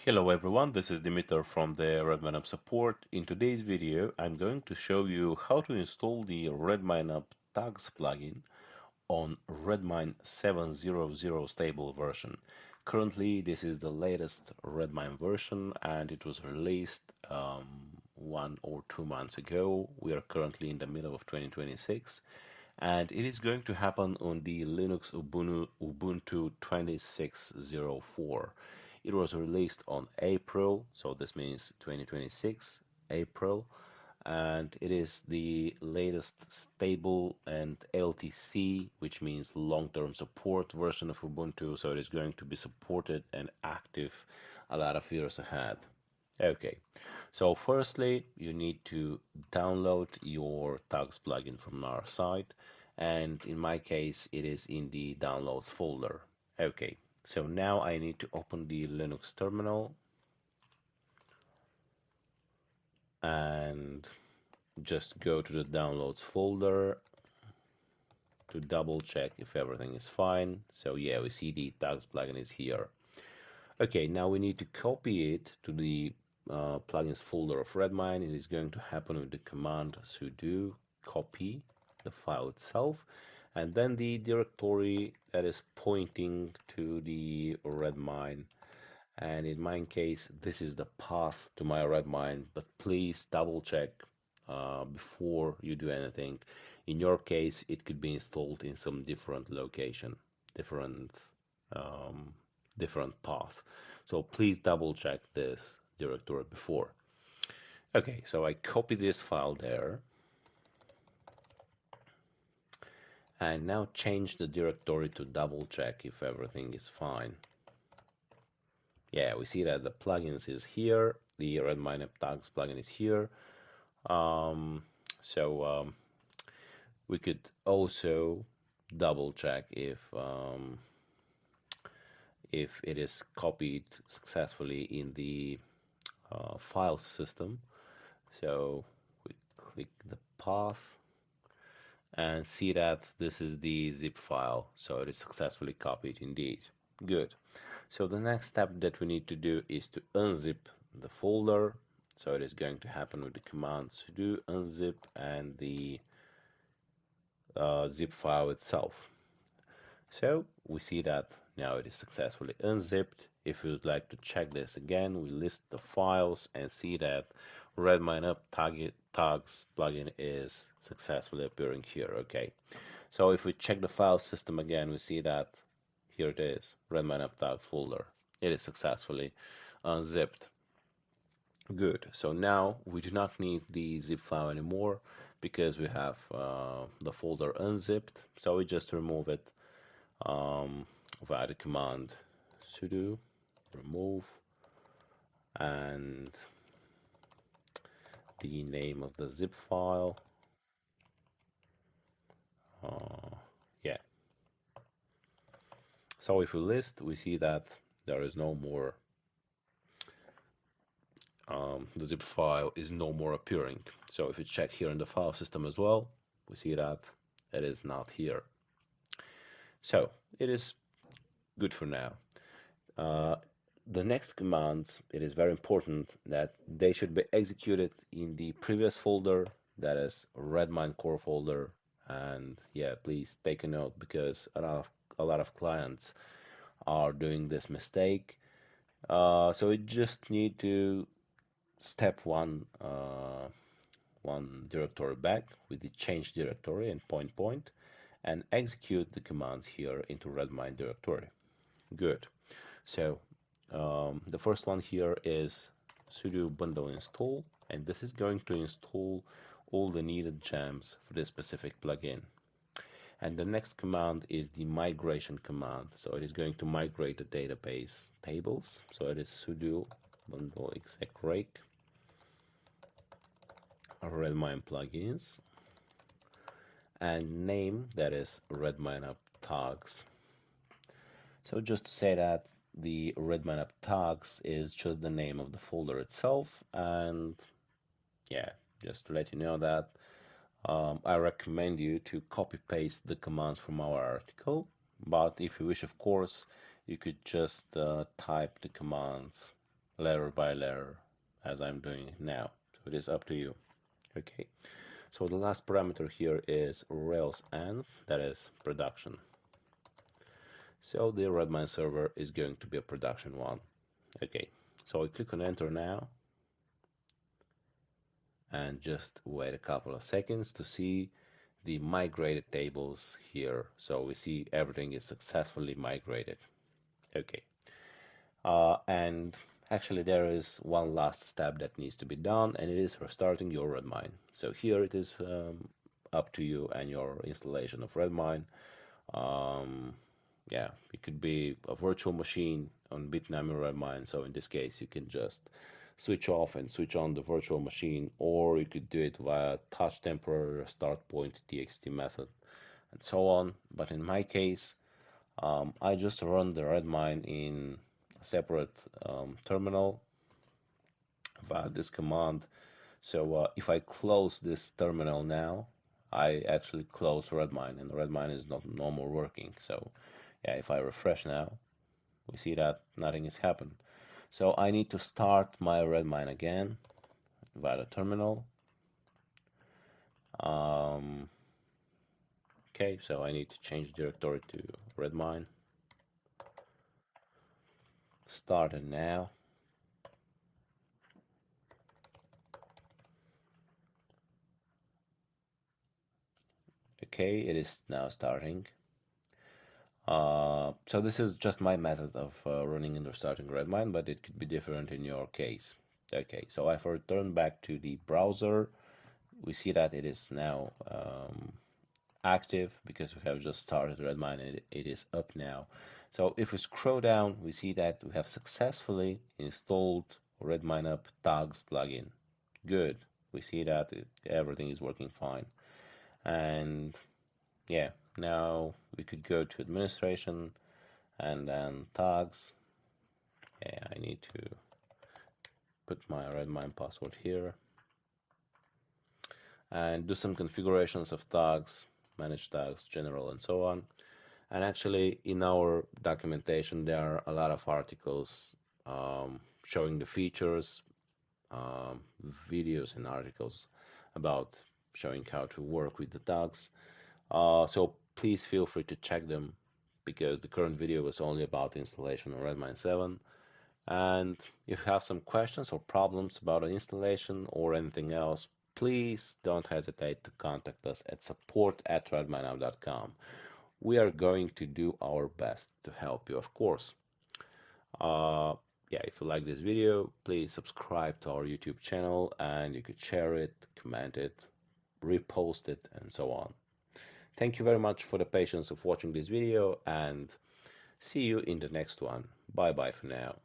Hello everyone, this is Dimitar from the RedmineUP support. In today's video, I'm going to show you how to install the RedmineUP tags plugin on Redmine 7.0.0 stable version. Currently, this is the latest Redmine version and it was released 1 or 2 months ago. We are currently in the middle of 2026 and it is going to happen on the Linux Ubuntu 26.04. It was released on April, so this means 2026 April, and it is the latest stable and LTC, which means long-term support version of Ubuntu, so it is going to be supported and active a lot of years ahead. Okay, so firstly, you need to download your tags plugin from our site, and in my case, it is in the downloads folder. Okay, so now I need to open the Linux terminal and just go to the downloads folder to double check if everything is fine. So yeah, we see the tags plugin is here. Okay, now we need to copy it to the plugins folder of Redmine. It is going to happen with the command sudo copy the file itself and then the directory that is pointing to the Redmine. And in my case, this is the path to my Redmine, but please double check before you do anything. In your case, it could be installed in some different location, different um, different path. So please double check this directory before. Okay, so I copy this file there and now change the directory to double check if everything is fine. Yeah, we see that the plugins is here, the RedmineUP tags plugin is here. So we could also double check if it is copied successfully in the file system. So we click the path and see that this is the zip file. So it is successfully copied indeed. Good. So the next step that we need to do is to unzip the folder. So it is going to happen with the command sudo unzip and the zip file itself. So we see that now it is successfully unzipped. If you would like to check this again, we list the files and see that RedmineUP tags plugin is successfully appearing here. Okay, so if we check the file system again, we see that here it is, RedmineUP tags folder. It is successfully unzipped. Good. So now we do not need the zip file anymore because we have the folder unzipped. So we just remove it via the command sudo remove and the name of the zip file. Yeah. So if we list, we see that there is no more. The zip file is no more appearing. So if you check here in the file system as well, we see that it is not here. So it is good for now. The next commands, it is very important that they should be executed in the previous folder, that is Redmine core folder. And yeah, please take a note because a lot of clients are doing this mistake. So we just need to step one directory back with the change directory and point and execute the commands here into Redmine directory. Good. So the first one here is sudo bundle install, and this is going to install all the needed gems for this specific plugin. And the next command is the migration command. So it is going to migrate the database tables. So it is sudo bundle exec rake Redmine plugins and name, that is RedmineUP tags. So just to say that the RedmineUP tags is just the name of the folder itself, and yeah, just to let you know that I recommend you to copy paste the commands from our article, but if you wish, of course, you could just type the commands layer by layer as I'm doing it now. So it is up to you. Okay, so the last parameter here is Rails env, that is production. So the Redmine server is going to be a production one. Okay, so I click on enter now and just wait a couple of seconds to see the migrated tables here. So we see everything is successfully migrated. Okay, and actually there is one last step that needs to be done, and it is restarting your Redmine. So here it is up to you and your installation of Redmine. Yeah, it could be a virtual machine on Bitnami Redmine. So in this case, you can just switch off and switch on the virtual machine, or you could do it via touch temporary restart point txt method and so on. But in my case, I just run the Redmine in a separate terminal via this command. So if I close this terminal now, I actually close Redmine, and Redmine is not normal working. So yeah, if I refresh now, we see that nothing has happened. So I need to start my Redmine again via the terminal. Okay, so I need to change the directory to Redmine. Start it now. Okay, it is now starting. So this is just my method of running and restarting Redmine, but it could be different in your case. Okay, so I've returned back to the browser. We see that it is now active because we have just started Redmine and it is up now. So if we scroll down, we see that we have successfully installed RedmineUP tags plugin. Good. We see that everything is working fine. And yeah, now we could go to administration and then tags. Yeah, I need to put my Redmine password here and do some configurations of tags, manage tags, general, and so on. And actually, in our documentation, there are a lot of articles showing the features, videos and articles about showing how to work with the tags. So please feel free to check them, because the current video was only about installation on Redmine 7. And if you have some questions or problems about an installation or anything else, please don't hesitate to contact us at support@redmineup.com. We are going to do our best to help you, of course. Yeah, if you like this video, please subscribe to our YouTube channel, and you could share it, comment it, repost it, and so on. Thank you very much for the patience of watching this video, and see you in the next one. Bye bye for now.